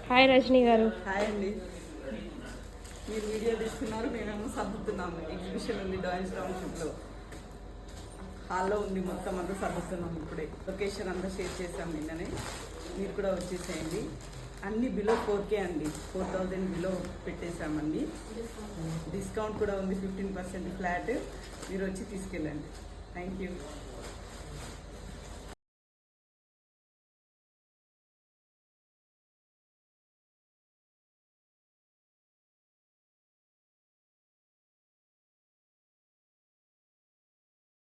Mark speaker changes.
Speaker 1: Hi Rajani గారు.
Speaker 2: Hi అండి. మీరు వీడియో తీస్తున్నారు, మేమేమో సర్దుతున్నాము. ఎగ్జిబిషన్ ఉంది డాయిన్స్ టౌన్షిప్లో, హాల్లో ఉంది, మొత్తం అంతా సర్దుతున్నాము. ఇప్పుడే లొకేషన్ అంతా షేర్ చేసాము నిన్ననే. మీరు కూడా వచ్చేసేయండి. అన్ని బిలో 4K అండి, 4000 బిలో పెట్టేశామండి. డిస్కౌంట్ కూడా ఉంది, 15% ఫ్లాట్. మీరు వచ్చి తీసుకెళ్ళండి. Thank you.